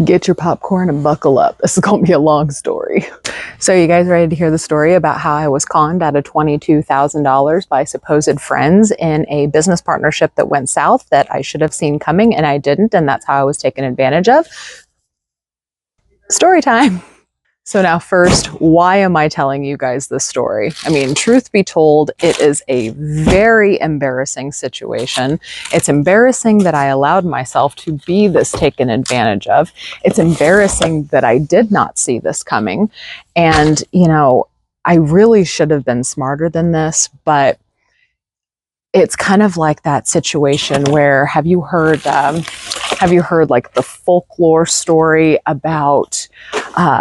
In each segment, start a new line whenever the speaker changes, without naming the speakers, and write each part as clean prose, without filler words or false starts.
Get your popcorn and buckle up. This is going to be a long story. So you guys ready to hear the story about how I was conned out of $22,000 by supposed friends in a business partnership that went south that I should have seen coming and I didn't, and that's how I was taken advantage of? Story time. So now first, why am I telling you guys this story? I mean, truth be told, it is a very embarrassing situation. It's embarrassing that I allowed myself to be this taken advantage of. It's embarrassing that I did not see this coming. And, you know, I really should have been smarter than this, but it's kind of like that situation where, have you heard like the folklore story about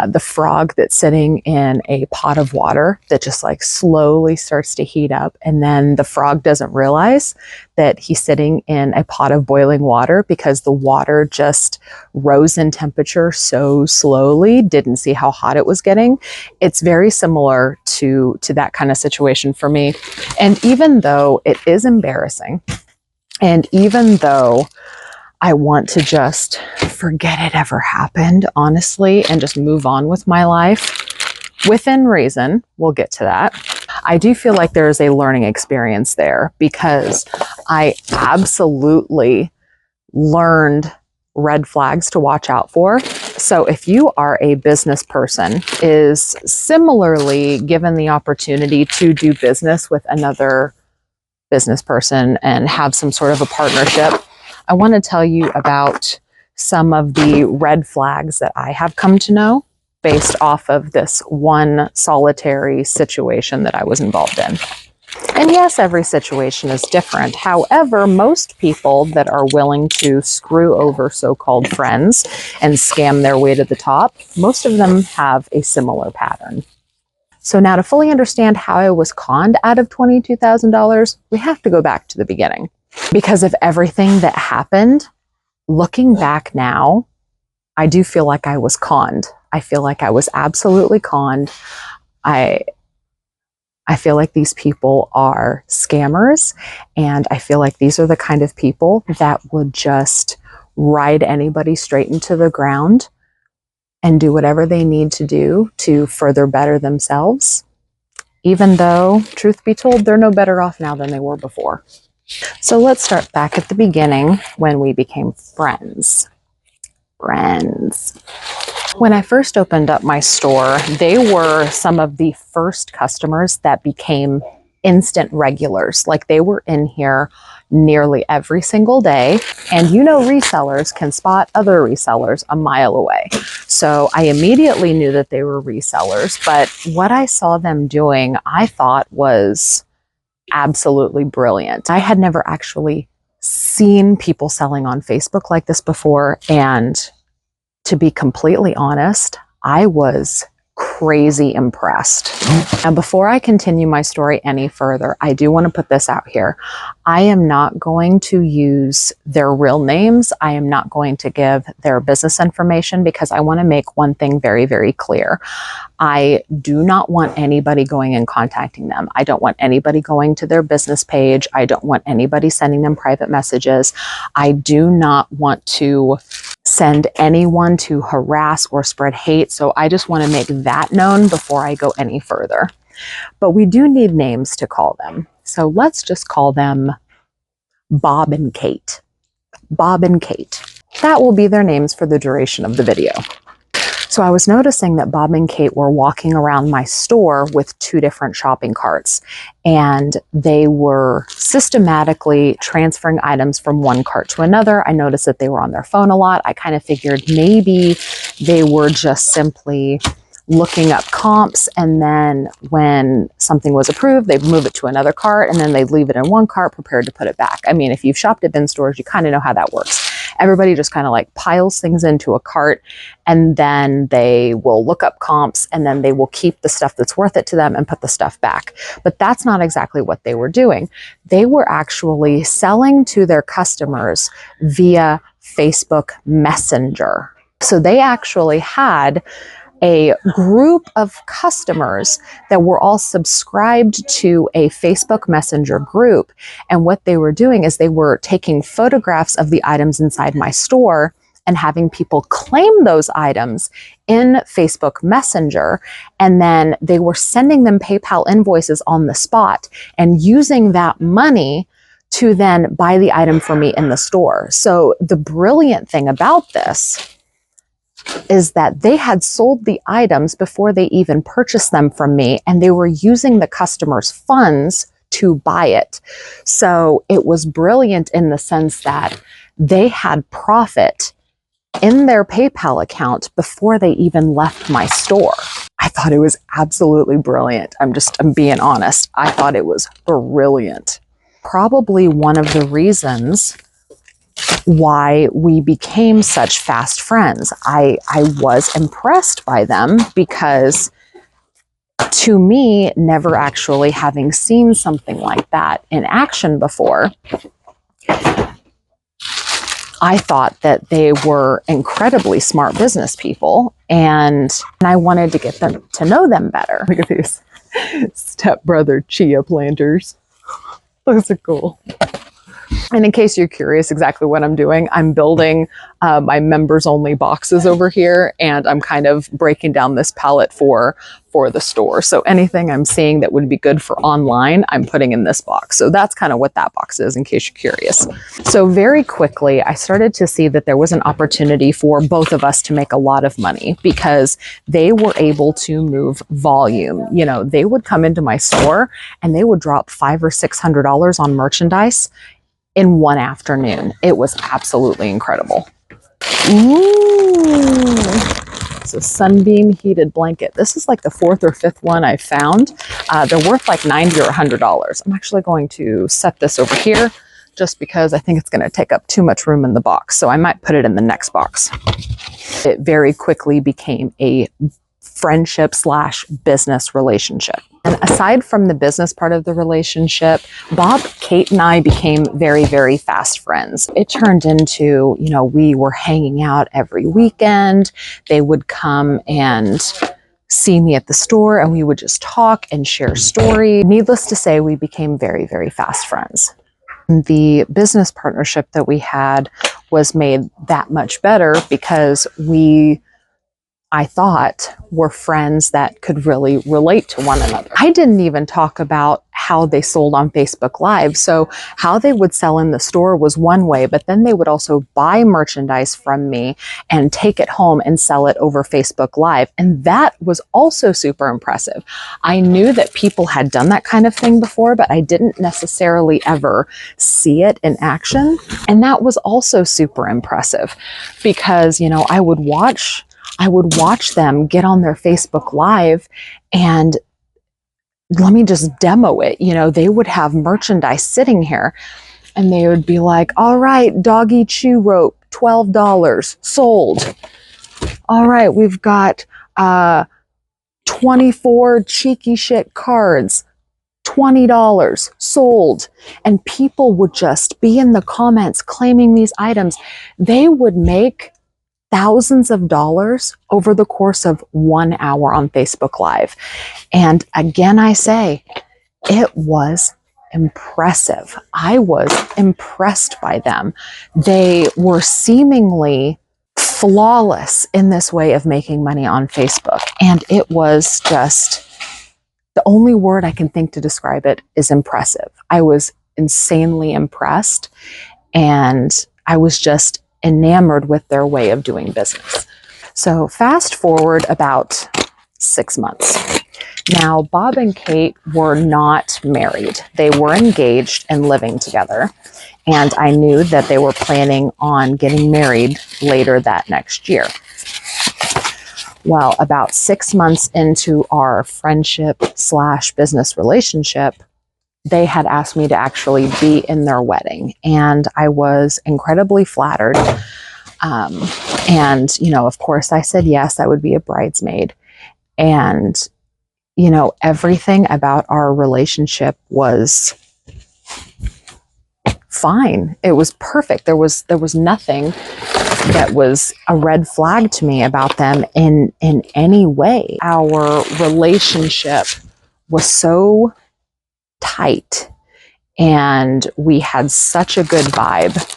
the frog that's sitting in a pot of water that just like slowly starts to heat up, and then the frog doesn't realize that he's sitting in a pot of boiling water because the water just rose in temperature so slowly, didn't see how hot it was getting. It's very similar to that kind of situation for me. And even though it is embarrassing, and even though I want to just forget it ever happened, honestly, and just move on with my life within reason, we'll get to that. I do feel like there is a learning experience there because I absolutely learned red flags to watch out for. So if you are a business person, is similarly given the opportunity to do business with another business person and have some sort of a partnership, I want to tell you about some of the red flags that I have come to know based off of this one solitary situation that I was involved in. And yes, every situation is different. However, most people that are willing to screw over so-called friends and scam their way to the top, most of them have a similar pattern. So now to fully understand how I was conned out of $22,000, we have to go back to the beginning. Because of everything that happened, looking back now, I do feel like I was conned. I feel like I was absolutely conned. I feel like these people are scammers, and I feel like these are the kind of people that would just ride anybody straight into the ground and do whatever they need to do to further better themselves, even though, truth be told, they're no better off now than they were before. So let's start back at the beginning when we became friends. When I first opened up my store, they were some of the first customers that became instant regulars. Like, they were in here nearly every single day. And you know, resellers can spot other resellers a mile away. So I immediately knew that they were resellers. But what I saw them doing, I thought was absolutely brilliant. I had never actually seen people selling on Facebook like this before, and to be completely honest, I was crazy impressed. And before I continue my story any further, I do want to put this out here. I am not going to use their real names. I am not going to give their business information because I want to make one thing very, very clear. I do not want anybody going and contacting them. I don't want anybody going to their business page. I don't want anybody sending them private messages. I do not want to send anyone to harass or spread hate. So I just want to make that known before I go any further. But we do need names to call them. So let's just call them Bob and Kate. Bob and Kate. That will be their names for the duration of the video. So I was noticing that Bob and Kate were walking around my store with two different shopping carts, and they were systematically transferring items from one cart to another. I noticed that they were on their phone a lot. I kind of figured maybe they were just simply looking up comps, and then when something was approved, they'd move it to another cart, and then they'd leave it in one cart prepared to put it back. I mean, if you've shopped at bin stores, you kind of know how that works. Everybody just kind of like piles things into a cart, and then they will look up comps, and then they will keep the stuff that's worth it to them and put the stuff back. But that's not exactly what they were doing. They were actually selling to their customers via Facebook Messenger. So they actually had a group of customers that were all subscribed to a Facebook Messenger group. And what they were doing is they were taking photographs of the items inside my store and having people claim those items in Facebook Messenger. And then they were sending them PayPal invoices on the spot and using that money to then buy the item for me in the store. So the brilliant thing about this is that they had sold the items before they even purchased them from me, and they were using the customer's funds to buy it. So it was brilliant in the sense that they had profit in their PayPal account before they even left my store. I thought it was absolutely brilliant. I'm being honest. I thought it was brilliant. Probably one of the reasons why we became such fast friends. I was impressed by them because, to me, never actually having seen something like that in action before, I thought that they were incredibly smart business people, and I wanted to get them to know them better. Look at these stepbrother chia planters. Those are cool. And in case you're curious exactly what I'm doing, I'm building my members only boxes over here, and I'm kind of breaking down this palette for the store. So anything I'm seeing that would be good for online, I'm putting in this box. So that's kind of what that box is, in case you're curious. So very quickly, I started to see that there was an opportunity for both of us to make a lot of money because they were able to move volume. You know, they would come into my store and they would drop $500 or $600 on merchandise in one afternoon. It was absolutely incredible. Ooh, it's a sunbeam heated blanket. This is like the 4th or 5th one I found. They're worth like $90 or $100. I'm actually going to set this over here just because I think it's going to take up too much room in the box. So I might put it in the next box. It very quickly became a friendship / business relationship. And aside from the business part of the relationship, Bob, Kate, and I became very, very fast friends. It turned into, you know, we were hanging out every weekend. They would come and see me at the store and we would just talk and share stories. Needless to say, we became very, very fast friends. The business partnership that we had was made that much better because I thought were friends that could really relate to one another. I didn't even talk about how they sold on Facebook Live. So how they would sell in the store was one way, but then they would also buy merchandise from me and take it home and sell it over Facebook Live. And that was also super impressive. I knew that people had done that kind of thing before, but I didn't necessarily ever see it in action. And that was also super impressive because, you know, I would watch them get on their Facebook Live and let me just demo it. You know, they would have merchandise sitting here and they would be like, all right, doggy chew rope, $12, sold. All right, we've got 24 cheeky shit cards, $20, sold. And people would just be in the comments claiming these items. They would make thousands of dollars over the course of 1 hour on Facebook Live. And again, I say, it was impressive. I was impressed by them. They were seemingly flawless in this way of making money on Facebook. And it was just, the only word I can think to describe it is impressive. I was insanely impressed, and I was just enamored with their way of doing business. So fast forward about 6 months. Now, Bob and Kate were not married. They were engaged and living together. And I knew that they were planning on getting married later that next year. Well, about 6 months into our friendship / business relationship, they had asked me to actually be in their wedding, and I was incredibly flattered. And, you know, of course I said yes, I would be a bridesmaid. And, you know, everything about our relationship was fine. It was perfect. There was nothing that was a red flag to me about them in any way. Our relationship was so tight and we had such a good vibe.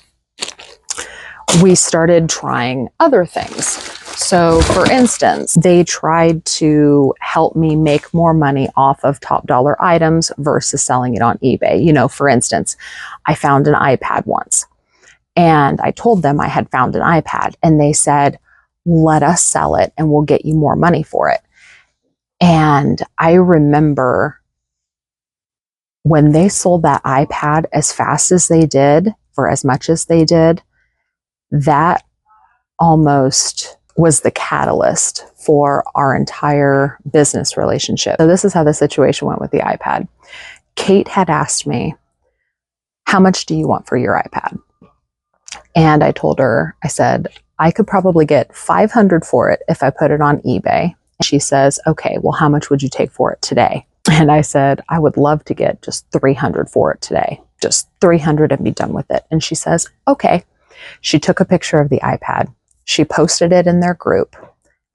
we started trying other things. So for instance, they tried to help me make more money off of top dollar items versus selling it on eBay. You know, for instance, I found an iPad once and I told them I had found an iPad and they said, let us sell it and we'll get you more money for it. And I remember when they sold that iPad as fast as they did, for as much as they did, that almost was the catalyst for our entire business relationship. So this is how the situation went with the iPad. Kate had asked me, how much do you want for your iPad? And I told her, I said, I could probably get $500 for it if I put it on eBay. And she says, okay, well, how much would you take for it today? And I said, I would love to get just $300 for it today. Just $300 and be done with it. And she says, okay. She took a picture of the iPad. She posted it in their group.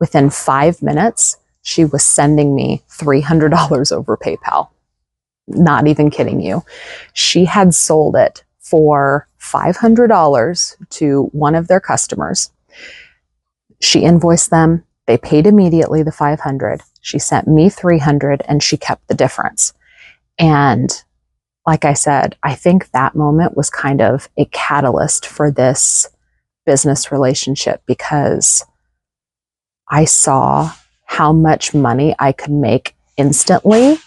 Within 5 minutes, she was sending me $300 over PayPal. Not even kidding you. She had sold it for $500 to one of their customers. She invoiced them. They paid immediately the $500. She sent me $300 and she kept the difference. And like I said, I think that moment was kind of a catalyst for this business relationship because I saw how much money I could make instantly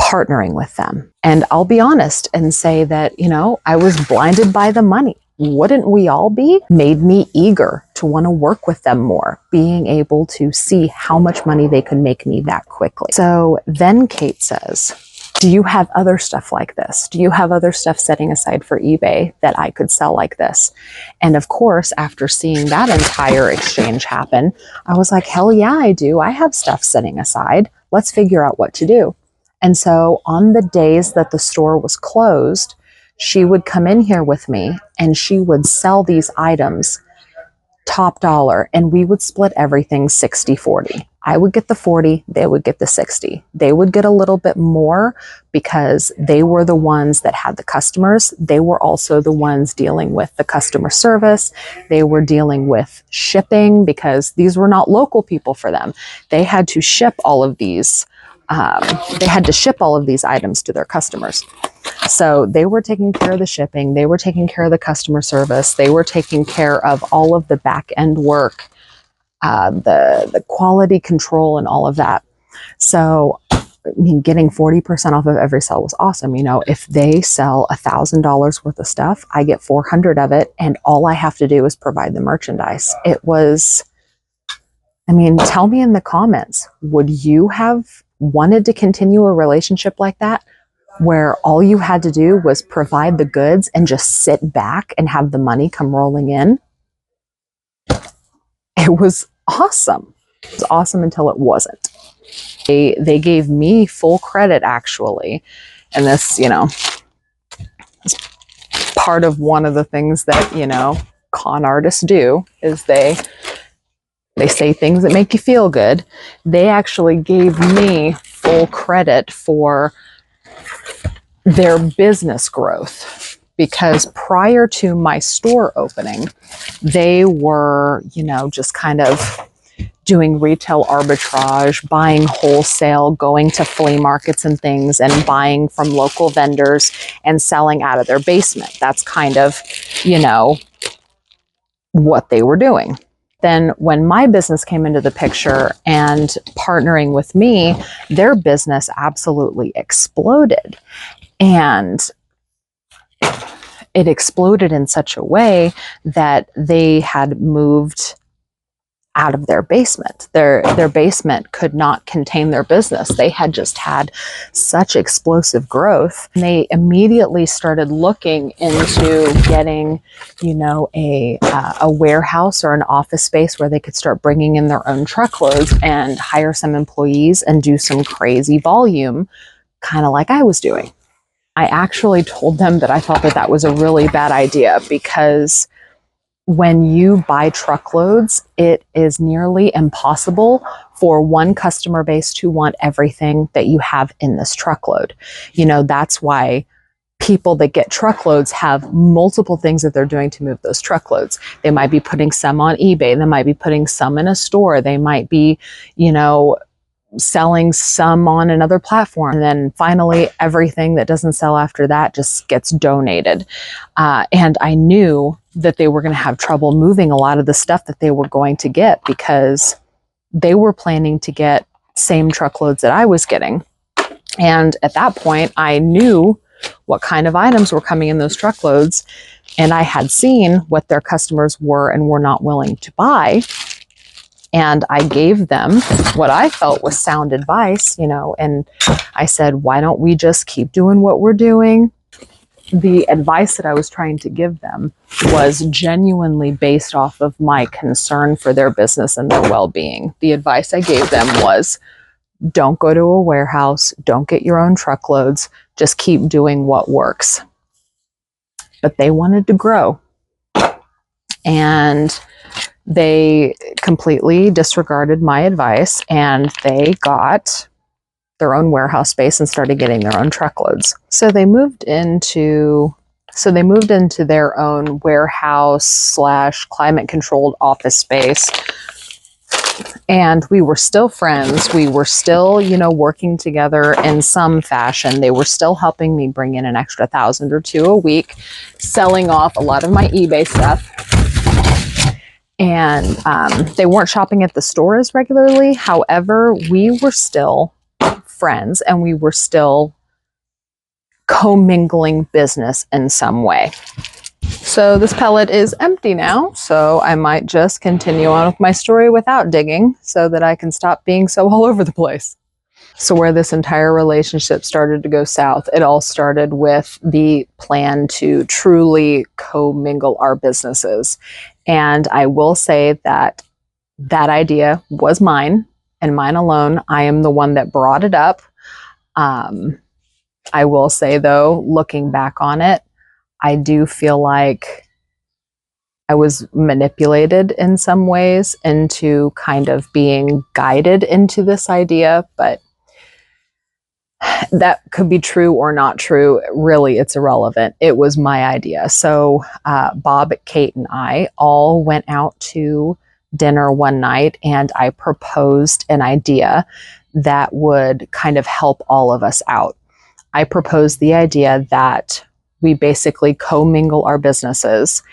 partnering with them. And I'll be honest and say that, you know, I was blinded by the money. Wouldn't we all be? Made me eager to want to work with them more, being able to see how much money they could make me that quickly. So then Kate says, do you have other stuff like this? Do you have other stuff setting aside for eBay that I could sell like this? And of course, after seeing that entire exchange happen, I was like, hell yeah, I do. I have stuff setting aside. Let's figure out what to do. And so on the days that the store was closed, she would come in here with me and she would sell these items top dollar and we would split everything 60-40. I would get the 40, they would get the 60. They would get a little bit more because they were the ones that had the customers. They were also the ones dealing with the customer service. They were dealing with shipping because these were not local people for them. They had to ship all of these. They had to ship all of these items to their customers. So they were taking care of the shipping. They were taking care of the customer service. They were taking care of all of the back end work, the quality control and all of that. So, I mean, getting 40% off of every sale was awesome. You know, if they sell $1,000 worth of stuff, I get 400 of it. And all I have to do is provide the merchandise. It was, I mean, tell me in the comments, would you have wanted to continue a relationship like that? Where all you had to do was provide the goods and just sit back and have the money come rolling in. It was awesome. It was awesome until it wasn't. They gave me full credit actually. And this, you know, is part of one of the things that, you know, con artists do is they say things that make you feel good. They actually gave me full credit for their business growth because prior to my store opening, they were, you know, just kind of doing retail arbitrage, buying wholesale, going to flea markets and things and buying from local vendors and selling out of their basement. That's kind of, you know, what they were doing. Then when my business came into the picture and partnering with me, their business absolutely exploded. And it exploded in such a way that they had moved out of their basement. Their basement could not contain their business. They had just had such explosive growth. And they immediately started looking into getting, you know, a warehouse or an office space where they could start bringing in their own truckloads and hire some employees and do some crazy volume, kind of like I was doing. I actually told them that I thought that that was a really bad idea because when you buy truckloads, it is nearly impossible for one customer base to want everything that you have in this truckload. You know, that's why people that get truckloads have multiple things that they're doing to move those truckloads. They might be putting some on eBay. They might be putting some in a store. They might be, selling some on another platform. And then finally, everything that doesn't sell after that just gets donated. And I knew that they were going to have trouble moving a lot of the stuff that they were going to get because they were planning to get same truckloads that I was getting. And at that point, I knew what kind of items were coming in those truckloads. And I had seen what their customers were and were not willing to buy. And I gave them what I felt was sound advice, and I said, why don't we just keep doing what we're doing? The advice that I was trying to give them was genuinely based off of my concern for their business and their well-being. The advice I gave them was, don't go to a warehouse, don't get your own truckloads, just keep doing what works. But they wanted to grow. And they completely disregarded my advice, and they got their own warehouse space and started getting their own truckloads. So they moved into their own warehouse / climate controlled office space. And we were still friends. We were still, working together in some fashion. They were still helping me bring in an extra $1,000 or $2,000 a week, selling off a lot of my eBay stuff. And they weren't shopping at the store as regularly. However, we were still friends and we were still commingling business in some way. So this pellet is empty now, so I might just continue on with my story without digging so that I can stop being so all over the place. So where this entire relationship started to go south, it all started with the plan to truly commingle our businesses. And I will say that that idea was mine and mine alone. I am the one that brought it up. I will say though, looking back on it, I do feel like I was manipulated in some ways into kind of being guided into this idea, but that could be true or not true. Really, it's irrelevant. It was my idea. So Bob, Kate, and I all went out to dinner one night, and I proposed an idea that would kind of help all of us out. I proposed the idea that we basically commingle our businesses,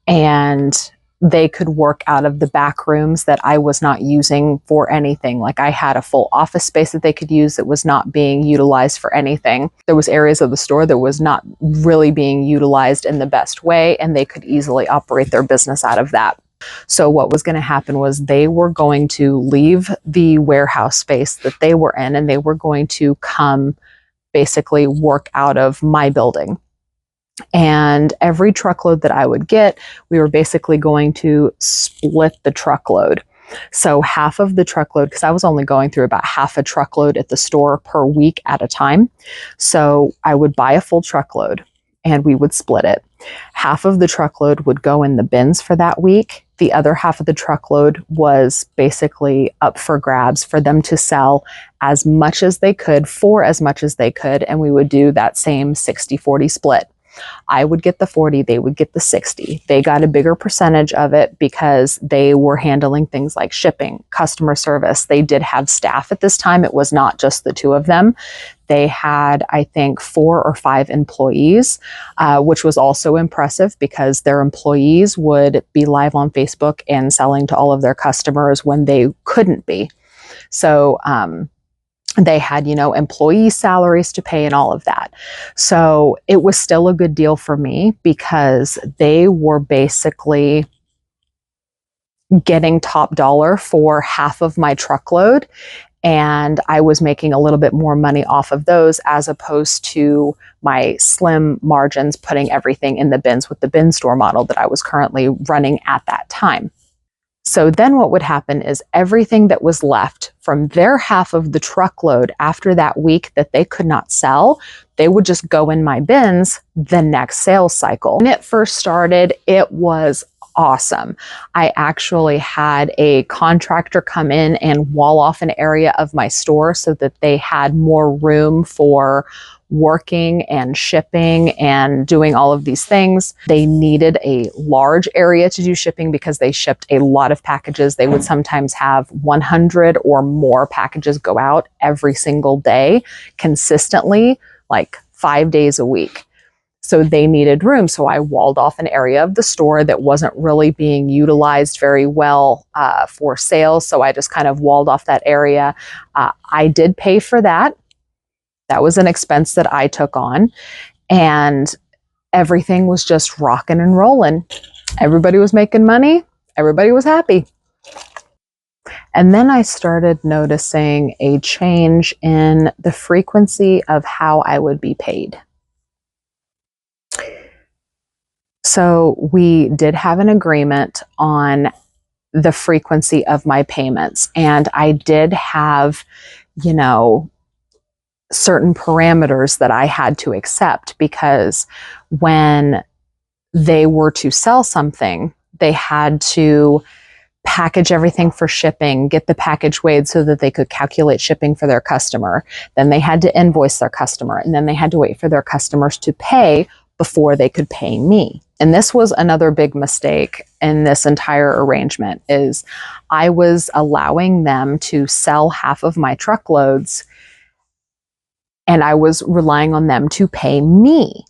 and they could work out of the back rooms that I was not using for anything. Like I had a full office space that they could use that was not being utilized for anything. There was areas of the store that was not really being utilized in the best way, and they could easily operate their business out of that. So what was going to happen was they were going to leave the warehouse space that they were in, and they were going to come basically work out of my building. And every truckload that I would get, we were basically going to split the truckload. So half of the truckload, because I was only going through about half a truckload at the store per week at a time. So I would buy a full truckload and we would split it. Half of the truckload would go in the bins for that week. The other half of the truckload was basically up for grabs for them to sell as much as they could for as much as they could. And we would do that same 60-40 split. I would get the 40, they would get the 60. They got a bigger percentage of it because they were handling things like shipping, customer service. They did have staff at this time. It was not just the two of them. They had, I think, 4 or 5 employees, which was also impressive because their employees would be live on Facebook and selling to all of their customers when they couldn't be. So, they had, employee salaries to pay and all of that. So it was still a good deal for me because they were basically getting top dollar for half of my truckload. And I was making a little bit more money off of those as opposed to my slim margins putting everything in the bins with the bin store model that I was currently running at that time. So then what would happen is everything that was left from their half of the truckload after that week that they could not sell, they would just go in my bins the next sales cycle. When it first started, it was awesome. I actually had a contractor come in and wall off an area of my store so that they had more room for working and shipping and doing all of these things. They needed a large area to do shipping because they shipped a lot of packages. They would sometimes have 100 or more packages go out every single day consistently, like 5 days a week. So they needed room. So I walled off an area of the store that wasn't really being utilized very well for sales. So I just kind of walled off that area. I did pay for that. That was an expense that I took on. And everything was just rocking and rolling. Everybody was making money. Everybody was happy. And then I started noticing a change in the frequency of how I would be paid. So we did have an agreement on the frequency of my payments. And I did have, you know, certain parameters that I had to accept, because when they were to sell something, they had to package everything for shipping, get the package weighed so that they could calculate shipping for their customer. Then they had to invoice their customer, and then they had to wait for their customers to pay before they could pay me. And this was another big mistake in this entire arrangement, is I was allowing them to sell half of my truckloads, and I was relying on them to pay me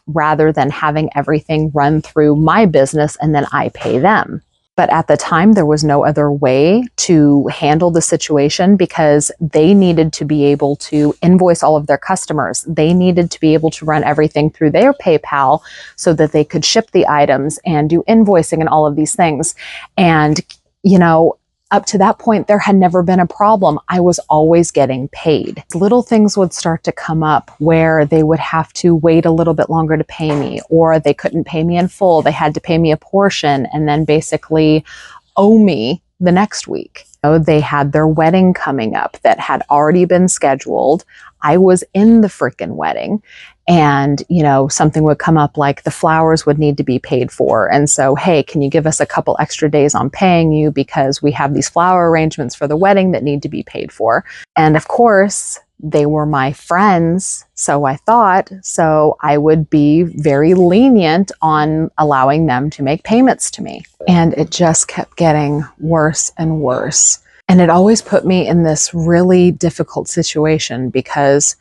rather than having everything run through my business and then I pay them. But at the time, there was no other way to handle the situation, because they needed to be able to invoice all of their customers. They needed to be able to run everything through their PayPal so that they could ship the items and do invoicing and all of these things. And, you know, up to that point, there had never been a problem. I was always getting paid. Little things would start to come up where they would have to wait a little bit longer to pay me, or they couldn't pay me in full. They had to pay me a portion and then basically owe me the next week. They had their wedding coming up that had already been scheduled. I was in the freaking wedding, and, you know, something would come up like the flowers would need to be paid for. And so, hey, can you give us a couple extra days on paying you, because we have these flower arrangements for the wedding that need to be paid for. And of course, they were my friends, so I thought, so I would be very lenient on allowing them to make payments to me. And it just kept getting worse and worse. And it always put me in this really difficult situation, because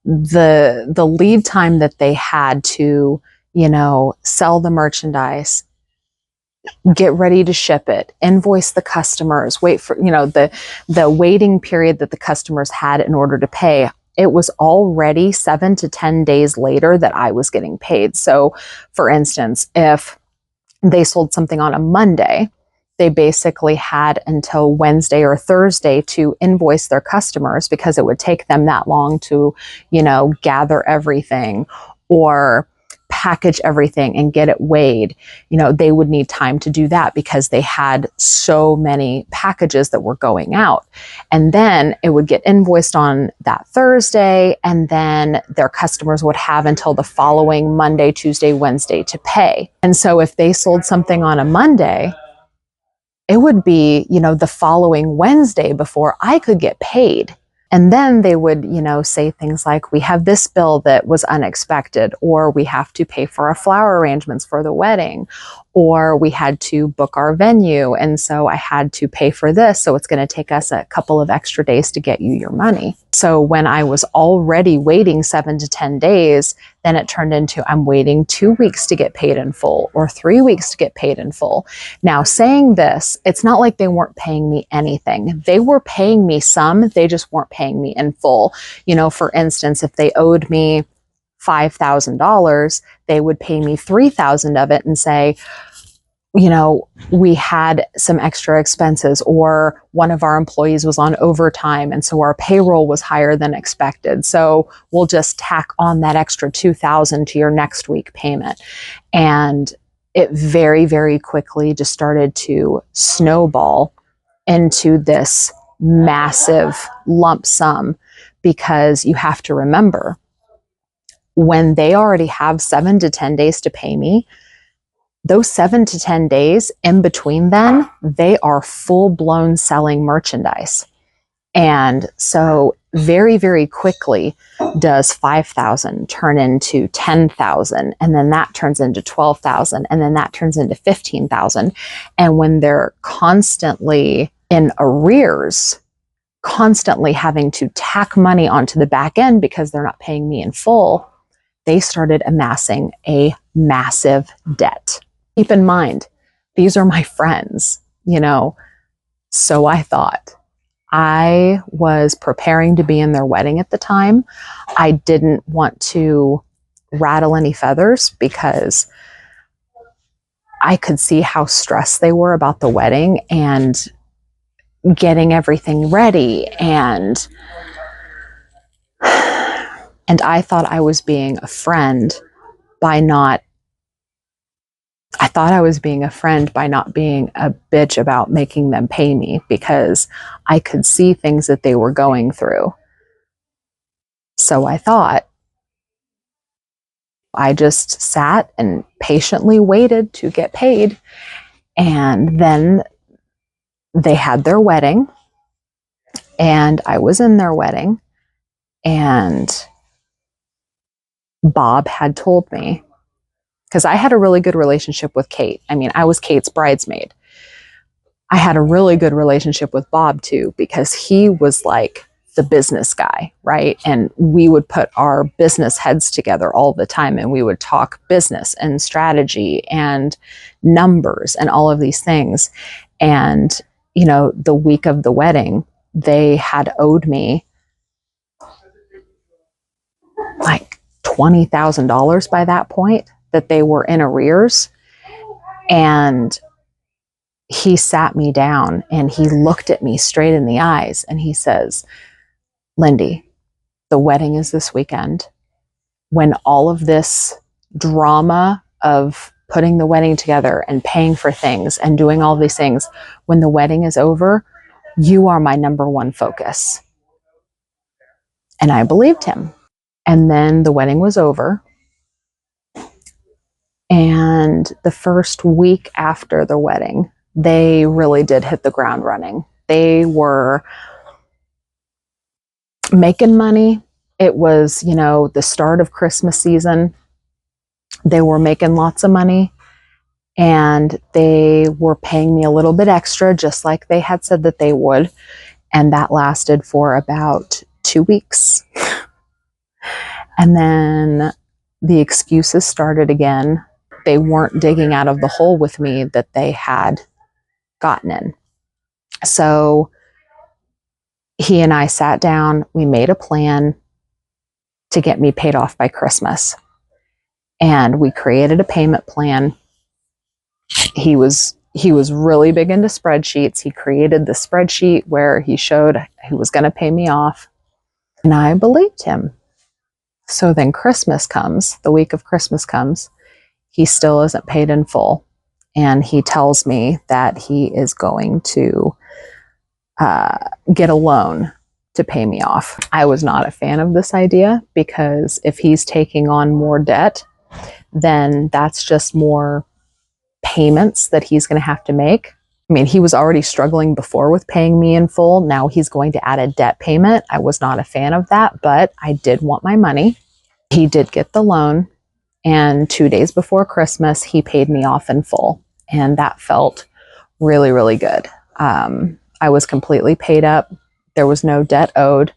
the lead time that they had to, you know, sell the merchandise, get ready to ship it, invoice the customers, wait for, you know, the waiting period that the customers had in order to pay, it was already 7 to 10 days later that I was getting paid. So for instance, if they sold something on a Monday, they basically had until Wednesday or Thursday to invoice their customers, because it would take them that long to, you know, gather everything or package everything and get it weighed. You know, they would need time to do that because they had so many packages that were going out. And then it would get invoiced on that Thursday, and then their customers would have until the following Monday, Tuesday, Wednesday to pay. And so if they sold something on a Monday, it would be, you know, the following Wednesday before I could get paid. And then they would, you know, say things like, we have this bill that was unexpected, or we have to pay for our flower arrangements for the wedding, or we had to book our venue, and so I had to pay for this, so it's going to take us a couple of extra days to get you your money. So when I was already waiting 7 to 10 days, then it turned into I'm waiting 2 weeks to get paid in full, or 3 weeks to get paid in full. Now, saying this, it's not like they weren't paying me anything. They were paying me some, they just weren't paying me in full. You know, for instance, if they owed me $5,000, they would pay me $3,000 of it and say, you know, we had some extra expenses, or one of our employees was on overtime, and so our payroll was higher than expected. So we'll just tack on that extra $2,000 to your next week payment. And it very, very quickly just started to snowball into this massive lump sum, because you have to remember, when they already have 7 to 10 days to pay me, those 7 to 10 days in between then, they are full-blown selling merchandise. And so very, very quickly does 5,000 turn into 10,000, and then that turns into 12,000, and then that turns into 15,000. And when they're constantly in arrears, constantly having to tack money onto the back end because they're not paying me in full, they started amassing a massive debt. Keep in mind, these are my friends, you know. So I thought, I was preparing to be in their wedding at the time. I didn't want to rattle any feathers because I could see how stressed they were about the wedding and getting everything ready. And I thought I was being a friend by not being a bitch about making them pay me, because I could see things that they were going through. So I thought, I just sat and patiently waited to get paid. And then they had their wedding, and I was in their wedding, and Bob had told me, because I had a really good relationship with Kate. I mean, I was Kate's bridesmaid. I had a really good relationship with Bob too, because he was like the business guy, right? And we would put our business heads together all the time, and we would talk business and strategy and numbers and all of these things. And, you know, the week of the wedding, they had owed me like $20,000 by that point, that they were in arrears. And he sat me down and he looked at me straight in the eyes and he says, Lindey, the wedding is this weekend. When all of this drama of putting the wedding together and paying for things and doing all these things, when the wedding is over, you are my number one focus. And I believed him. And then the wedding was over. And the first week after the wedding, they really did hit the ground running. They were making money. It was, you know, the start of Christmas season. They were making lots of money, and they were paying me a little bit extra, just like they had said that they would. And that lasted for about 2 weeks. And then the excuses started again. They weren't digging out of the hole with me that they had gotten in. So he and I sat down, we made a plan to get me paid off by Christmas. And we created a payment plan. He was really big into spreadsheets. He created the spreadsheet where he showed he was going to pay me off. And I believed him. So then Christmas comes, the week of Christmas comes. He still isn't paid in full. And he tells me that he is going to get a loan to pay me off. I was not a fan of this idea, because if he's taking on more debt, then that's just more payments that he's going to have to make. I mean, he was already struggling before with paying me in full. Now he's going to add a debt payment. I was not a fan of that, but I did want my money. He did get the loan, and 2 days before Christmas, he paid me off in full. And that felt really, really good. I was completely paid up. There was no debt owed.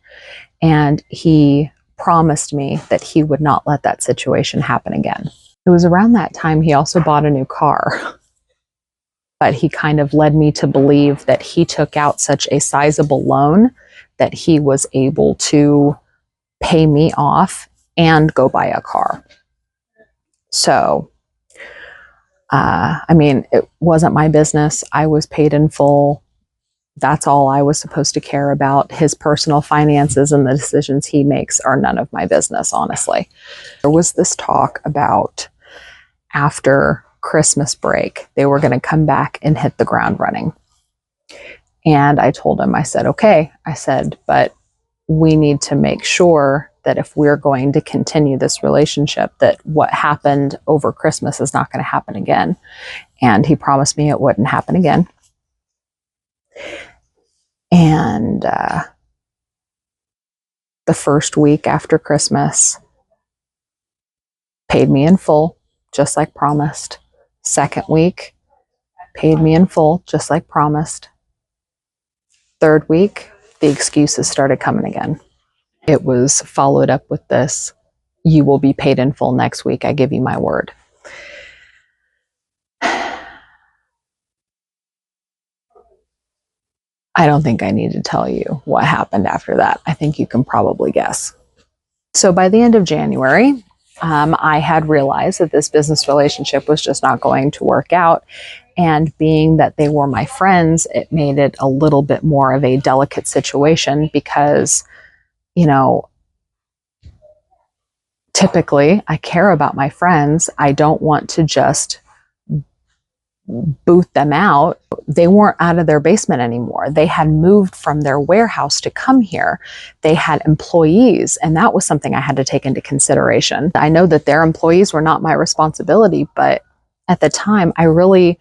And he promised me that he would not let that situation happen again. It was around that time he also bought a new car. But he kind of led me to believe that he took out such a sizable loan that he was able to pay me off and go buy a car. So, I mean, it wasn't my business. I was paid in full. That's all I was supposed to care about. His personal finances and the decisions he makes are none of my business, honestly. There was this talk about after Christmas break, they were going to come back and hit the ground running. And I told him, I said, okay. I said, but we need to make sure that if we're going to continue this relationship, that what happened over Christmas is not going to happen again. And he promised me it wouldn't happen again. And The first week after Christmas, paid me in full, just like promised. Second week, paid me in full, just like promised. Third week, the excuses started coming again. It was followed up with this, you will be paid in full next week, I give you my word. I don't think I need to tell you what happened after that. I think you can probably guess. So by the end of January, I had realized that this business relationship was just not going to work out. And being that they were my friends, it made it a little bit more of a delicate situation because, you know, typically I care about my friends. I don't want to just boot them out. They weren't out of their basement anymore. They had moved from their warehouse to come here. They had employees, and that was something I had to take into consideration. I know that their employees were not my responsibility, but at the time I really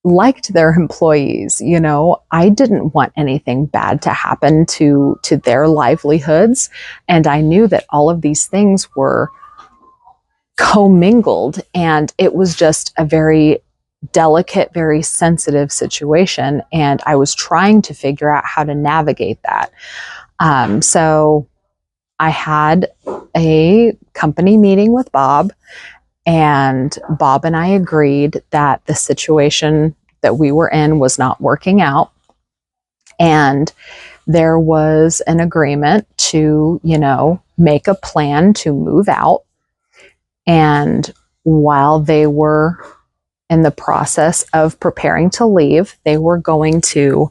liked their employees. You know, I didn't want anything bad to happen to their livelihoods, and I knew that all of these things were commingled, and it was just a very delicate, very sensitive situation, and I was trying to figure out how to navigate that. So I had a company meeting with Bob, and Bob and I agreed that the situation that we were in was not working out, and there was an agreement to, you know, make a plan to move out. And while they were in the process of preparing to leave, they were going to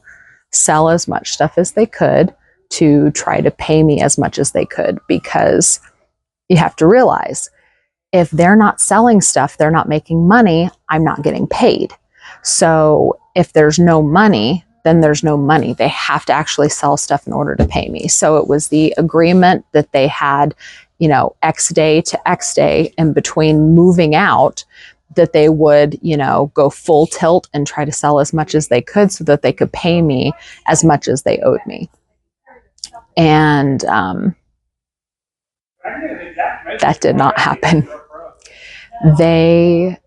sell as much stuff as they could to try to pay me as much as they could, because you have to realize, if they're not selling stuff, they're not making money, I'm not getting paid. So if there's no money, then there's no money. They have to actually sell stuff in order to pay me. So it was the agreement that they had, you know, X day to X day in between moving out, that they would, you know, go full tilt and try to sell as much as they could so that they could pay me as much as they owed me. And that did not happen. They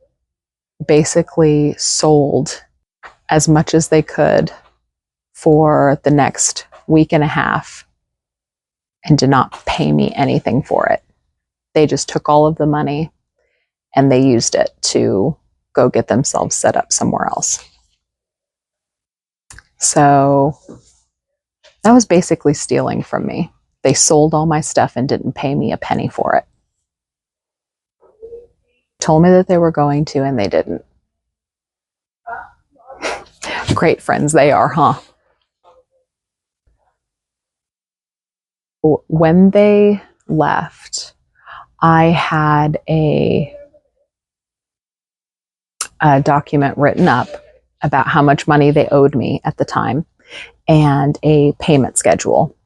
basically sold as much as they could for the next week and a half and did not pay me anything for it. They just took all of the money and they used it to go get themselves set up somewhere else. So that was basically stealing from me. They sold all my stuff and didn't pay me a penny for it. Told me that they were going to, and they didn't. Great friends they are, huh? When they left, I had a document written up about how much money they owed me at the time and a payment schedule.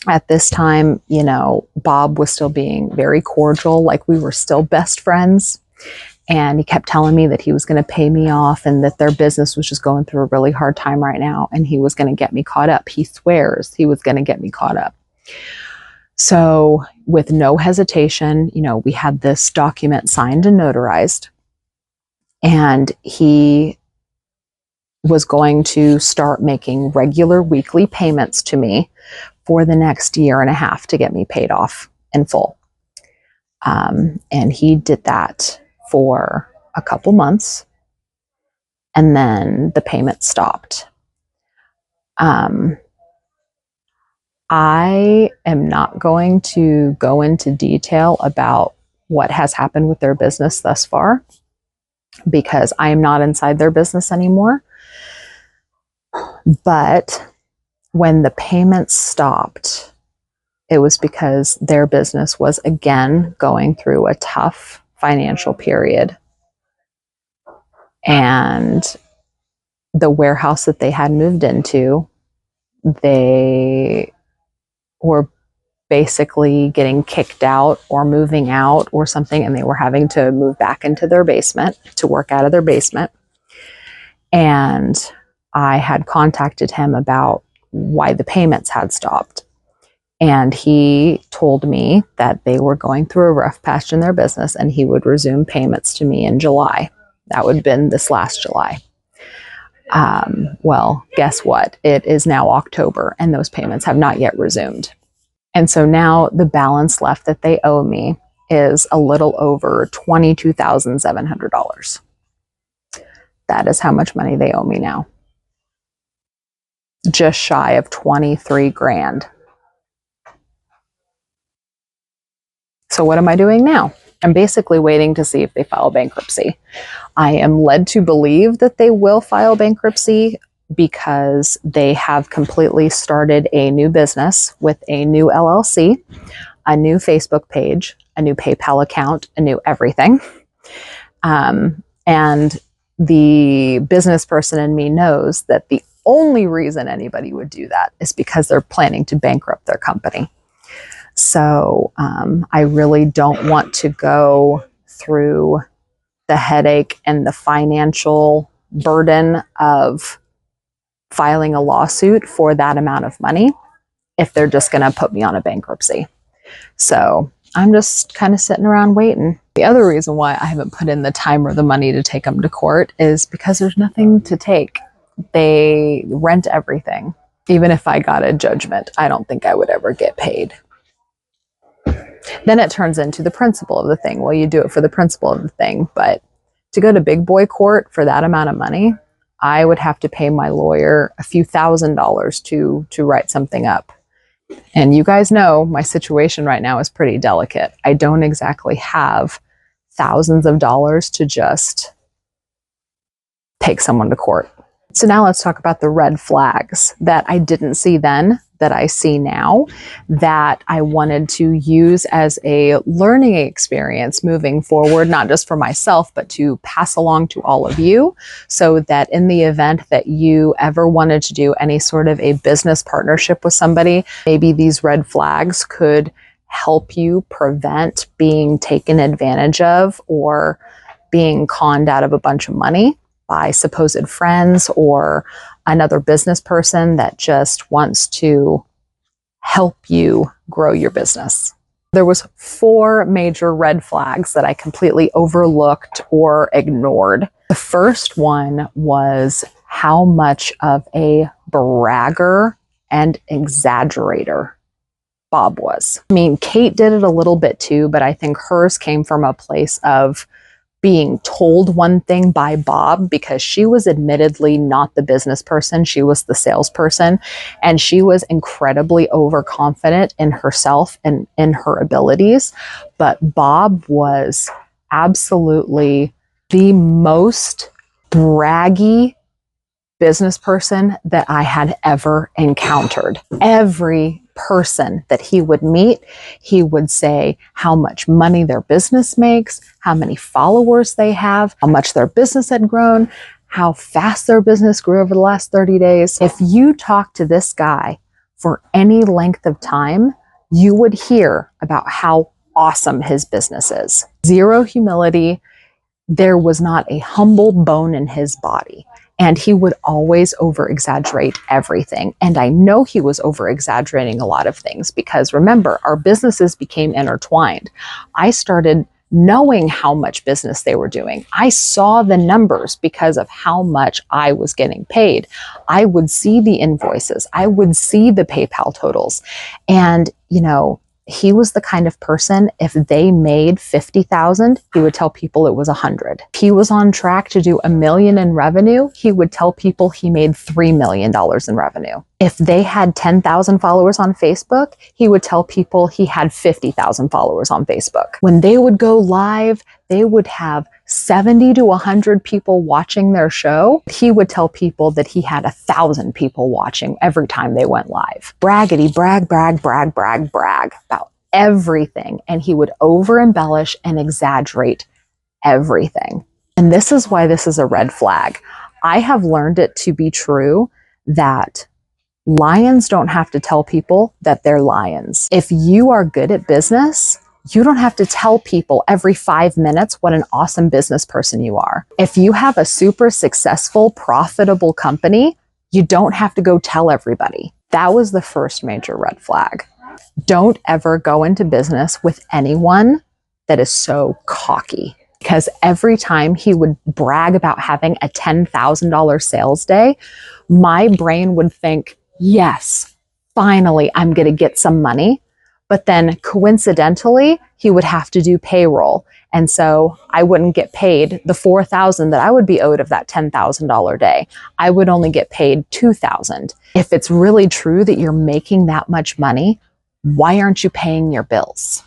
At this time, you know, Bob was still being very cordial, like we were still best friends. And he kept telling me that he was going to pay me off and that their business was just going through a really hard time right now. And he was going to get me caught up. He swears he was going to get me caught up. So with no hesitation, you know, we had this document signed and notarized. And he was going to start making regular weekly payments to me for the next year and a half to get me paid off in full. And he did that for a couple months, and then the payment stopped. I am not going to go into detail about what has happened with their business thus far, because I am not inside their business anymore. But when the payments stopped, it was because their business was again going through a tough financial period. And the warehouse that they had moved into, they were basically getting kicked out or moving out or something, and they were having to move back into their basement to work out of their basement. And I had contacted him about why the payments had stopped. And he told me that they were going through a rough patch in their business and he would resume payments to me in July. That would have been this last July. Well, guess what? It is now October and those payments have not yet resumed. And so now the balance left that they owe me is a little over $22,700. That is how much money they owe me now. Just shy of 23 grand. So what am I doing now? I'm basically waiting to see if they file bankruptcy. I am led to believe that they will file bankruptcy because they have completely started a new business with a new LLC, a new Facebook page, a new PayPal account, a new everything. And the business person in me knows that the only reason anybody would do that is because they're planning to bankrupt their company. So I really don't want to go through the headache and the financial burden of filing a lawsuit for that amount of money if they're just going to put me on a bankruptcy. So I'm just kind of sitting around waiting. The other reason why I haven't put in the time or the money to take them to court is because there's nothing to take. They rent everything. Even if I got a judgment, I don't think I would ever get paid. Then it turns into the principle of the thing. Well, you do it for the principle of the thing, but to go to big boy court for that amount of money, I would have to pay my lawyer a few $1,000s to write something up. And you guys know my situation right now is pretty delicate. I don't exactly have thousands of dollars to just take someone to court. So now let's talk about the red flags that I didn't see then, that I see now, that I wanted to use as a learning experience moving forward, not just for myself, but to pass along to all of you, so that in the event that you ever wanted to do any sort of a business partnership with somebody, maybe these red flags could help you prevent being taken advantage of or being conned out of a bunch of money by supposed friends or another business person that just wants to help you grow your business. There was 4 major red flags that I completely overlooked or ignored. The first one was how much of a bragger and exaggerator Bob was. I mean, Kate did it a little bit too, but I think hers came from a place of being told one thing by Bob, because she was admittedly not the business person. She was the salesperson, and she was incredibly overconfident in herself and in her abilities. But Bob was absolutely the most braggy business person that I had ever encountered. Every person that he would meet, he would say how much money their business makes, how many followers they have, how much their business had grown, how fast their business grew over the last 30 days. If you talk to this guy for any length of time, you would hear about how awesome his business is. Zero humility. There was not a humble bone in his body. And he would always over-exaggerate everything. And I know he was over-exaggerating a lot of things because remember, our businesses became intertwined. I started knowing how much business they were doing. I saw the numbers because of how much I was getting paid. I would see the invoices. I would see the PayPal totals. And, you know, he was the kind of person, if they made 50,000, he would tell people it was 100. If he was on track to do $1 million in revenue, he would tell people he made $3 million in revenue. If they had 10,000 followers on Facebook, he would tell people he had 50,000 followers on Facebook. When they would go live, they would have 70 to 100 people watching their show. He would tell people that he had 1,000 people watching every time they went live. Braggity, brag, brag, brag, brag, brag about everything. And he would over embellish and exaggerate everything. And this is why this is a red flag. I have learned it to be true that lions don't have to tell people that they're lions. If you are good at business, you don't have to tell people every 5 minutes what an awesome business person you are. If you have a super successful, profitable company, you don't have to go tell everybody. That was the first major red flag. Don't ever go into business with anyone that is so cocky, because every time he would brag about having a $10,000 sales day, my brain would think, yes, finally, I'm going to get some money. But then coincidentally, he would have to do payroll. And so I wouldn't get paid the $4,000 that I would be owed of that $10,000 day. I would only get paid $2,000. If it's really true that you're making that much money, why aren't you paying your bills?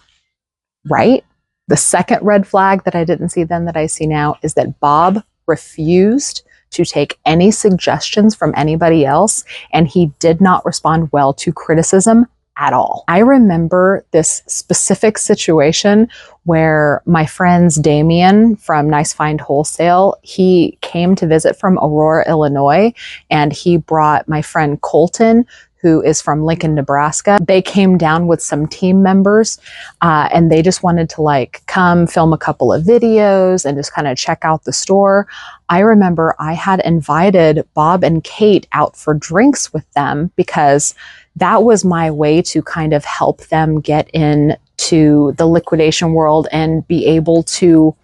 Right? The second red flag that I didn't see then that I see now is that Bob refused to take any suggestions from anybody else, and he did not respond well to criticism at all. I remember this specific situation where my friend's Damien from Nice Find Wholesale, he came to visit from Aurora, Illinois, and he brought my friend Colton, who is from Lincoln, Nebraska. They came down with some team members and they just wanted to like come film a couple of videos and just kind of check out the store. I remember I had invited Bob and Kate out for drinks with them because that was my way to kind of help them get into the liquidation world and be able to,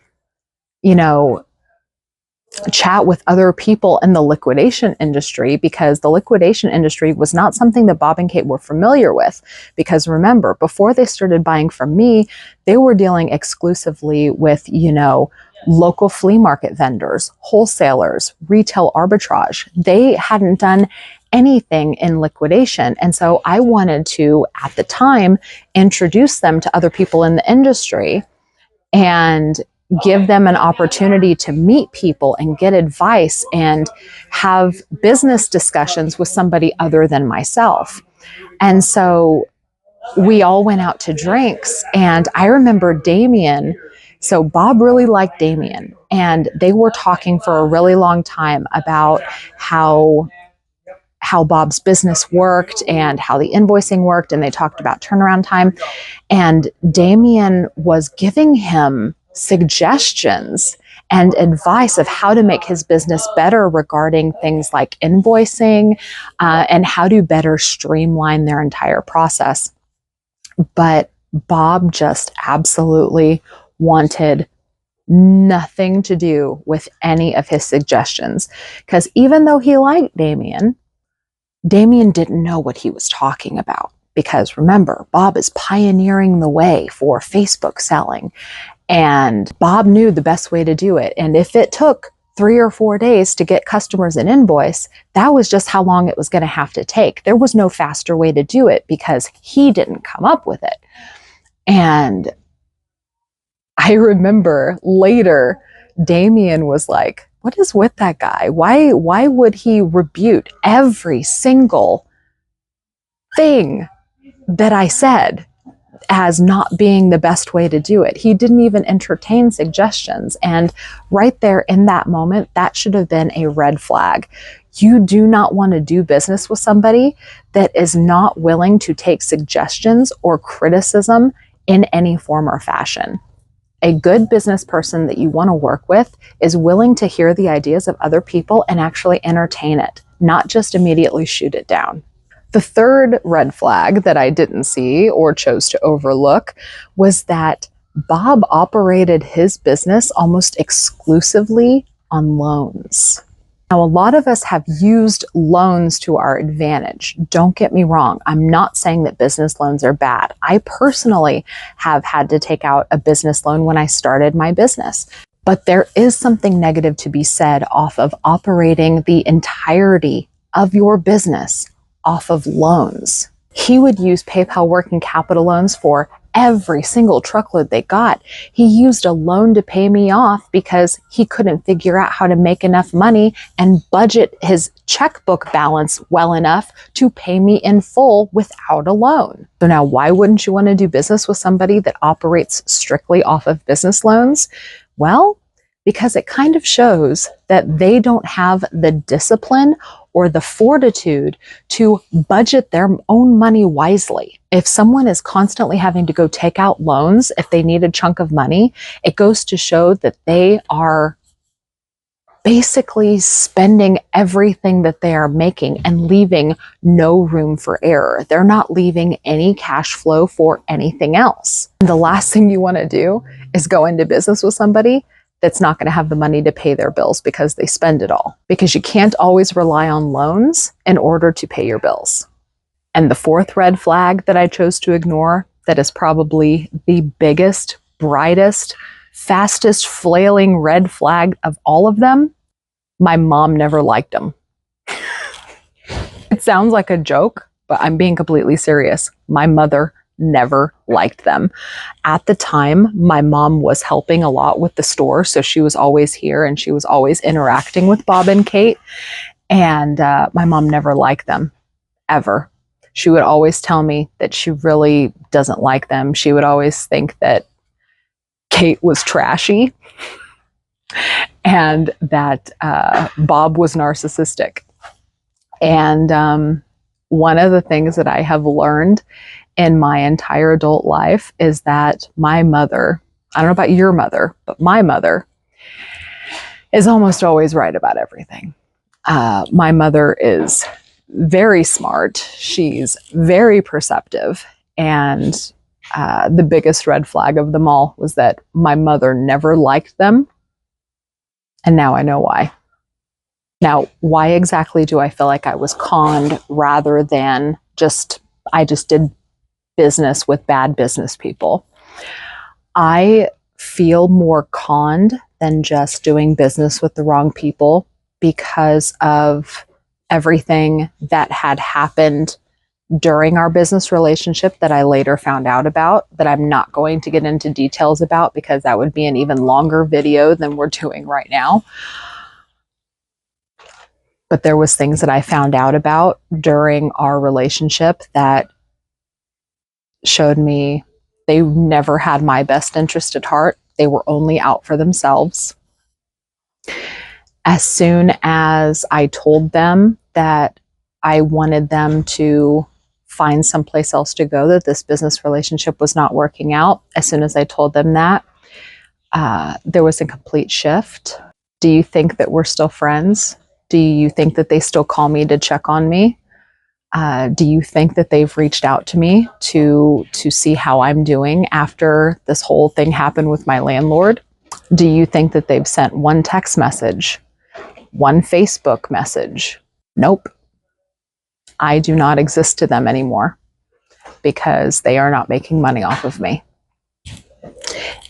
you know, chat with other people in the liquidation industry, because the liquidation industry was not something that Bob and Kate were familiar with. Because remember, before they started buying from me, they were dealing exclusively with, you know, local flea market vendors, wholesalers, retail arbitrage. They hadn't done anything in liquidation. And so I wanted to, at the time, introduce them to other people in the industry and give them an opportunity to meet people and get advice and have business discussions with somebody other than myself. And so we all went out to drinks, and I remember Damien. So Bob really liked Damien, and they were talking for a really long time about how Bob's business worked and how the invoicing worked, and they talked about turnaround time. And Damien was giving him suggestions and advice of how to make his business better regarding things like invoicing and how to better streamline their entire process. But Bob just absolutely wanted nothing to do with any of his suggestions, because even though he liked Damien didn't know what he was talking about. Because remember, Bob is pioneering the way for Facebook selling. And Bob knew the best way to do it. And if it took 3 or 4 days to get customers an invoice, that was just how long it was going to have to take. There was no faster way to do it because he didn't come up with it. And I remember later, Damien was like, what is with that guy? Why would he rebuke every single thing that I said as not being the best way to do it? He didn't even entertain suggestions. And right there in that moment, that should have been a red flag. You do not want to do business with somebody that is not willing to take suggestions or criticism in any form or fashion. A good business person that you want to work with is willing to hear the ideas of other people and actually entertain it, not just immediately shoot it down. The third red flag that I didn't see or chose to overlook was that Bob operated his business almost exclusively on loans. Now, a lot of us have used loans to our advantage. Don't get me wrong. I'm not saying that business loans are bad. I personally have had to take out a business loan when I started my business. But there is something negative to be said off of operating the entirety of your business off of loans. He would use PayPal working capital loans for every single truckload they got. He used a loan to pay me off because he couldn't figure out how to make enough money and budget his checkbook balance well enough to pay me in full without a loan. So now, why wouldn't you want to do business with somebody that operates strictly off of business loans? Well, because it kind of shows that they don't have the discipline or the fortitude to budget their own money wisely. If someone is constantly having to go take out loans if they need a chunk of money, it goes to show that they are basically spending everything that they are making and leaving no room for error. They're not leaving any cash flow for anything else. And the last thing you want to do is go into business with somebody that's not going to have the money to pay their bills because they spend it all. Because you can't always rely on loans in order to pay your bills. And the fourth red flag that I chose to ignore, that is probably the biggest, brightest, fastest flailing red flag of all of them, my mom never liked them. It sounds like a joke, but I'm being completely serious. My mother never liked them. At the time, my mom was helping a lot with the store, so she was always here and she was always interacting with Bob and Kate, and my mom never liked them, ever. She would always tell me that she really doesn't like them. She would always think that Kate was trashy and that Bob was narcissistic. And one of the things that I have learned in my entire adult life is that my mother, I don't know about your mother, but my mother is almost always right about everything. My mother is very smart. She's very perceptive. And the biggest red flag of them all was that my mother never liked them. And now I know why. Now, why exactly do I feel like I was conned rather than I just did business with bad business people? I feel more conned than just doing business with the wrong people because of everything that had happened during our business relationship that I later found out about, that I'm not going to get into details about because that would be an even longer video than we're doing right now. But there was things that I found out about during our relationship that showed me they never had my best interest at heart. They were only out for themselves. As soon as I told them that I wanted them to find someplace else to go, that this business relationship was not working out, as soon as I told them that, there was a complete shift. Do you think that we're still friends? Do you think that they still call me to check on me? Do you think that they've reached out to me to see how I'm doing after this whole thing happened with my landlord? Do you think that they've sent one text message, one Facebook message? Nope. I do not exist to them anymore because they are not making money off of me.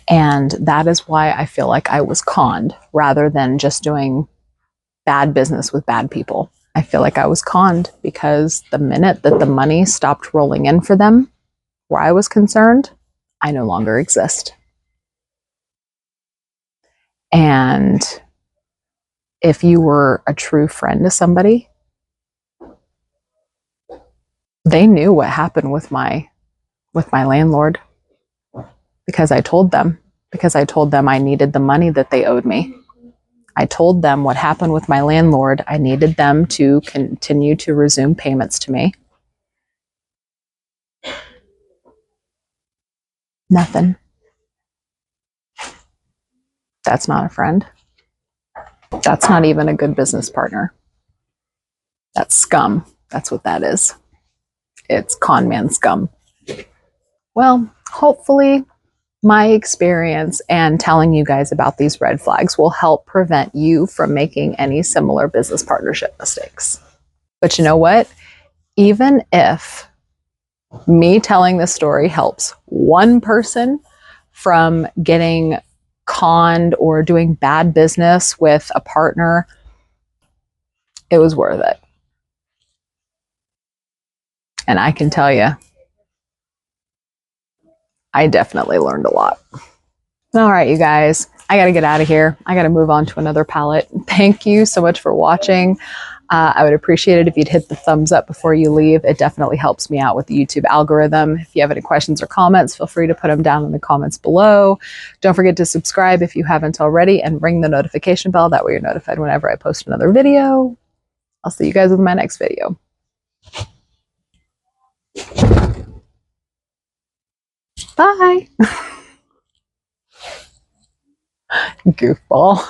And that is why I feel like I was conned rather than just doing bad business with bad people. I feel like I was conned because the minute that the money stopped rolling in for them, where I was concerned, I no longer exist. And if you were a true friend to somebody, they knew what happened with my landlord because I told them I needed the money that they owed me. I told them what happened with my landlord. I needed them to continue to resume payments to me. Nothing. That's not a friend. That's not even a good business partner. That's scum. That's what that is. It's con man scum. Well, hopefully my experience and telling you guys about these red flags will help prevent you from making any similar business partnership mistakes. But you know what? Even if me telling this story helps one person from getting conned or doing bad business with a partner, it was worth it. And I can tell you, I definitely learned a lot. All right, you guys, I got to get out of here. I got to move on to another palette. Thank you so much for watching. I would appreciate it if you'd hit the thumbs up before you leave. It definitely helps me out with the YouTube algorithm. If you have any questions or comments, feel free to put them down in the comments below. Don't forget to subscribe if you haven't already and ring the notification bell. That way you're notified whenever I post another video. I'll see you guys in my next video. Bye. Goofball.